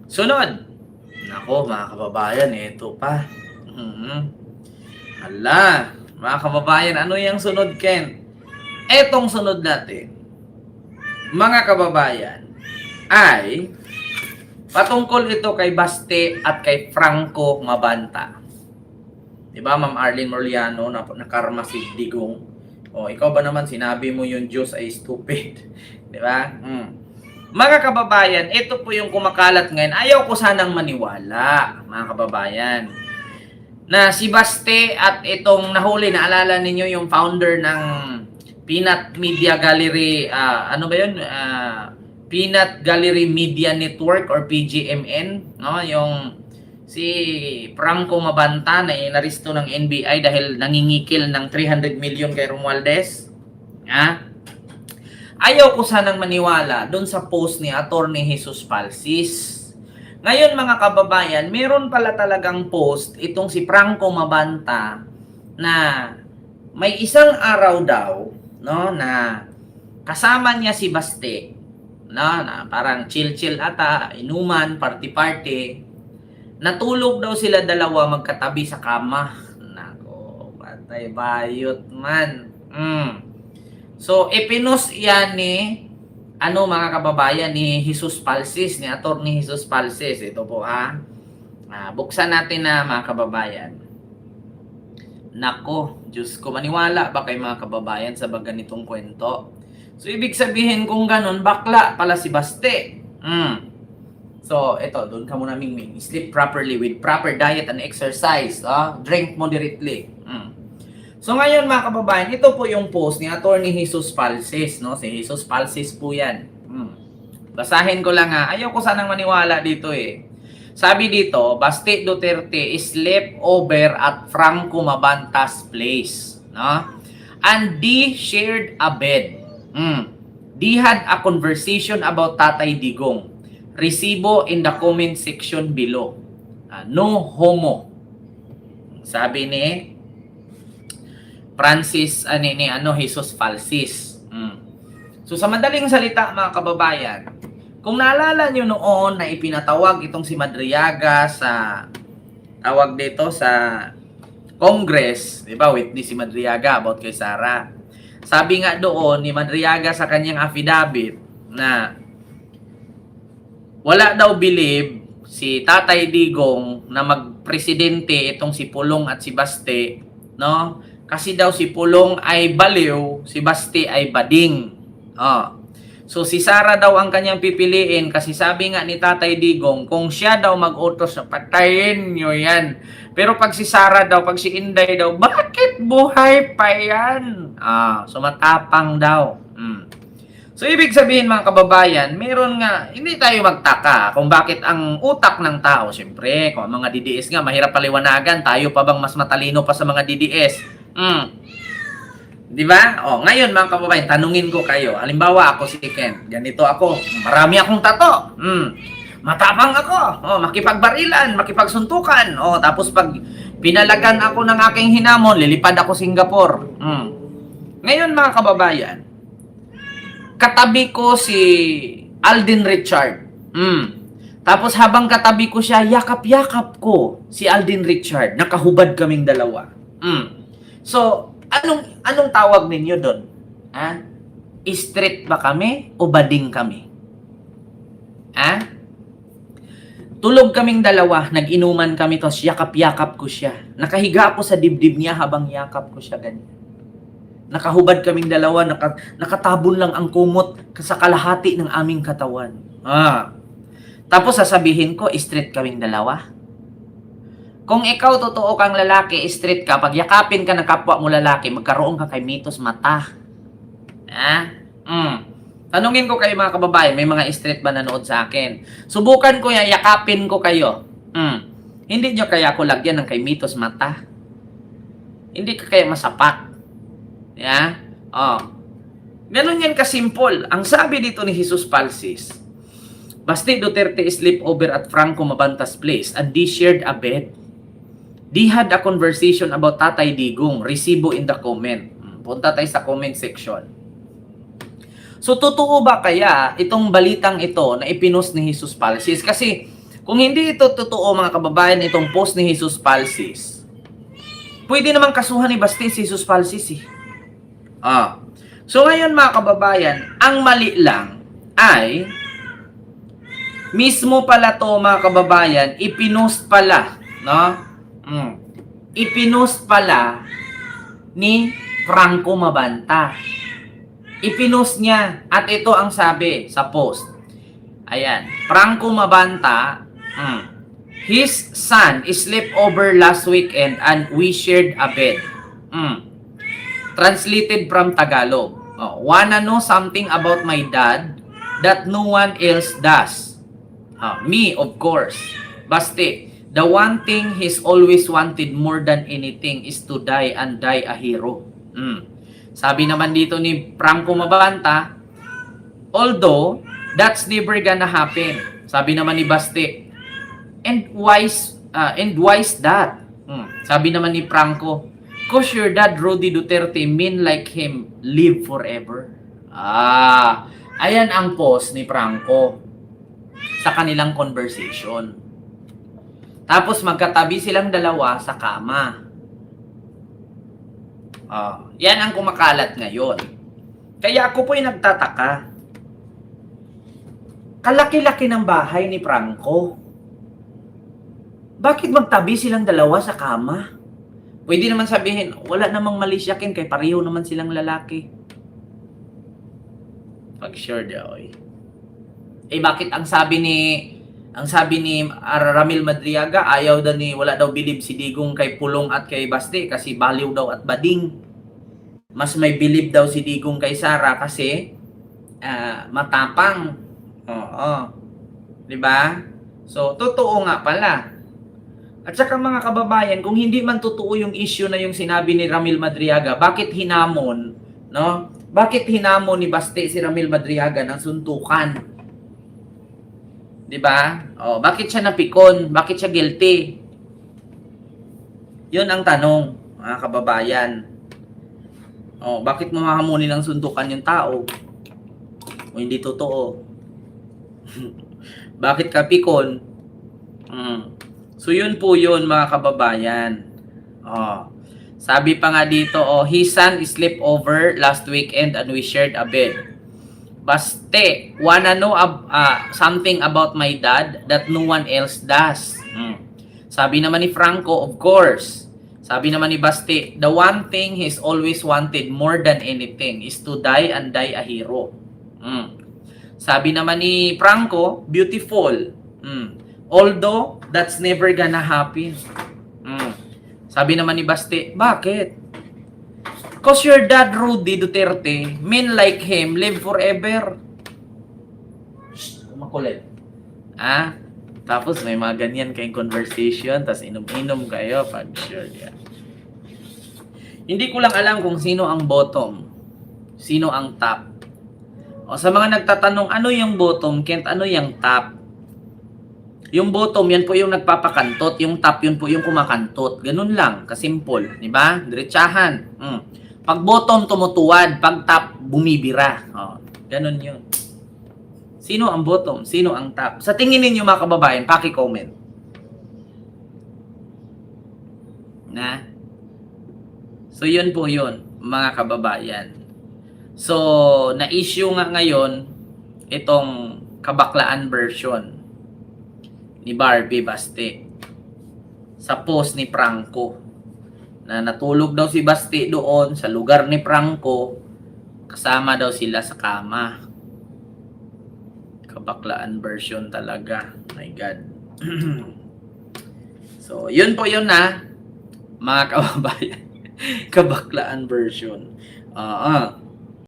Sunod. Nako mga kababayan, ito pa. Mhm. Hala, mga kababayan, ano yung sunod, Ken? Etong sunod natin, mga kababayan, ay patungkol ito kay Baste at kay Franco Mabanta. Diba, Ma'am Arlene Moriano, na karma si Digong? O, ikaw ba naman, sinabi mo yung Diyos ay stupid? Diba? Mga kababayan, ito po yung kumakalat ngayon. Ayaw ko sanang maniwala, mga kababayan, na si Baste at itong nahuli, naalala ninyo yung founder ng Peanut Media Gallery, ano ba yun? Peanut Gallery Media Network or PGMN, no? Yung si Franco Mabanta na inaristo ng NBI dahil nangingikil ng 300 million kay Romualdez. Ayaw ko sanang maniwala doon sa post ni Attorney Jesus Palsis. Ngayon mga kababayan, meron pala talagang post itong si Franco Mabanta na may isang araw daw, no, na kasama niya si Baste, no, na parang chill-chill ata, inuman, party-party. Natulog daw sila dalawa magkatabi sa kama. Nako, patay bayot man. So, ipinost yan ni mga kababayan, ni Jesus Palsis, ni Attorney Jesus Palsis. Ito po buksan natin na mga kababayan. Nako, Diyos ko, maniwala ba kayo mga kababayan sa ganitong kwento? So, ibig sabihin kung ganun, bakla pala si Baste. So, ito, doon ka muna ming sleep properly with proper diet and exercise. Drink moderately. So ngayon mga kababayan, ito po yung post ni Attorney Jesus Palsis, no? Si Jesus Palsis po yan. Basahin ko lang ayaw ko sanang maniwala dito eh. Sabi dito, Baste Duterte slept over at Franco Mabanta's place, no? And they shared a bed. They had a conversation about Tatay Digong. Resibo in the comment section below. No homo. Sabi ni Francis, Jesus Palsis. So sa madaling salita mga kababayan, kung naalala nyo noon na ipinatawag itong si Madriaga sa sa Congress, di ba, witness si Madriaga about kay Sara. Sabi nga doon ni Madriaga sa kanyang affidavit na wala daw believe si Tatay Digong na magpresidente itong si Pulong at si Baste, no? Kasi daw si Pulong ay baliw, si Baste ay bading. So si Sara daw ang kanyang pipiliin kasi sabi nga ni Tatay Digong, kung siya daw mag-utos, patayin nyo yan. Pero pag si Sara daw, pag si Inday daw, bakit buhay pa yan? So matapang daw. So ibig sabihin mga kababayan, meron nga, hindi tayo magtaka kung bakit ang utak ng tao, siyempre, kung mga DDS nga, mahirap paliwanagan, tayo pa bang mas matalino pa sa mga DDS? Di ba? Ngayon mga kababayan, tanungin ko kayo. Halimbawa ako si Ken, ganito ako, marami akong tato. Matapang ako. Makipagbarilan, makipagsuntukan. Tapos pag pinalagan ako ng aking hinamon, lilipad ako Singapore. Ngayon mga kababayan, katabi ko si Alden Richard. Tapos habang katabi ko siya, yakap-yakap ko si Alden Richard. Nakahubad kaming dalawa. So, anong tawag ninyo doon? Street ba kami o bading kami? Tulog kaming dalawa, nag-inuman kami, tapos yakap-yakap ko siya. Nakahiga ako sa dibdib niya habang yakap ko siya ganyan. Nakahubad kaming dalawa, nakatabon lang ang kumot sa kalahati ng aming katawan. Tapos sasabihin ko, street kaming dalawa. Kung ikaw totoo kang lalaki, street ka, pag yakapin ka ng kapwa mo lalaki, magkaroon ka kay mitos mata. Tanungin ko kayo mga kababayan, may mga street ba nanood sa akin? Subukan ko yan, yakapin ko kayo. Hindi nyo kaya ko lagyan ng kay mitos mata? Hindi ka kaya masapak? Ganun yan kasimple. Ang sabi dito ni Jesus Palsis, Baste Duterte sleep over at Franco Mabanta's place and they shared a bed. They had a conversation about Tatay Digong. Resibo in the comment. Punta tayo sa comment section. So, totoo ba kaya itong balitang ito na ipinost ni Jesus Palsis? Kasi, Kung hindi ito totoo mga kababayan, itong post ni Jesus Palsis, pwede naman kasuhan ni Basti si Jesus Palsis eh. So ngayon mga kababayan, ang mali lang ay mismo pala to mga kababayan, ipinost pala, no? Ipinost pala ni Franco Mabanta. Ipinost niya at ito ang sabi sa post. Ayan, Franco Mabanta, his son slept over last weekend and we shared a bed. Translated from Tagalog. Wanna know something about my dad that no one else does? Me, of course. Basti, the one thing he's always wanted more than anything is to die and die a hero. Sabi naman dito ni Franco Mabanta, although that's never gonna happen. Sabi naman ni Basti, and why is that? Sabi naman ni Franco, cause your dad Rudy Duterte mean like him live forever. Ayan ang post ni Franco sa kanilang conversation. Tapos magkatabi silang dalawa sa kama. Yan ang kumakalat ngayon. Kaya ako po'y nagtataka. Kalaki-laki ng bahay ni Franco. Bakit magtabi silang dalawa sa kama? Pwede naman sabihin, wala namang mali siya kay pareho naman silang lalaki. Pag sure daw eh. Bakit ang sabi ni Ramil Madriaga, ayaw daw wala daw bilib si Digong kay Pulong at kay Basti kasi baliw daw at bading. Mas may bilib daw si Digong kay Sara kasi matapang. Diba? So, totoo nga pala. At saka mga kababayan, kung hindi man totoo yung issue na yung sinabi ni Ramil Madriaga, bakit hinamon, no? Bakit hinamon ni Basti si Ramil Madriaga ng suntukan? 'Di ba? Bakit siya napikon? Bakit siya guilty? 'Yun ang tanong, mga kababayan. Bakit mo hahamunin ng suntukan yung tao? O hindi totoo. Bakit ka pikon? So yun po yun mga kababayan. Sabi pa nga dito, his son slept over last weekend and we shared a bed. Baste, wanna know something about my dad that no one else does? Sabi naman ni Franco, of course. Sabi naman ni Baste, the one thing he's always wanted more than anything is to die and die a hero. Sabi naman ni Franco, beautiful. Although, that's never gonna happen. Sabi naman ni Baste, bakit? Cause your dad, Rudy Duterte, men like him live forever. Makulit. Tapos may mga ganyan kayong conversation, tapos inom-inom kayo pag sure yan. Hindi ko lang alam kung sino ang bottom, sino ang top. Sa mga nagtatanong, ano yung bottom, Kent, ano yung top? Yung bottom, yan po yung nagpapakantot. Yung top, yun po yung kumakantot. Ganun lang, kasimple. Diba? Diretsahan. Pag bottom, tumutuwad. Pag top, bumibira. Ganun yun. Sino ang bottom? Sino ang top? Sa tingin ninyo mga kababayan, paki-comment. So, yun po yun, mga kababayan. So, na-issue nga ngayon itong kabaklaan version ni Barbie Basti sa post ni Franco na natulog daw si Basti doon sa lugar ni Franco, kasama daw sila sa kama. Kabaklaan version talaga, my God. So yun po yun mga kababayan. Kabaklaan version.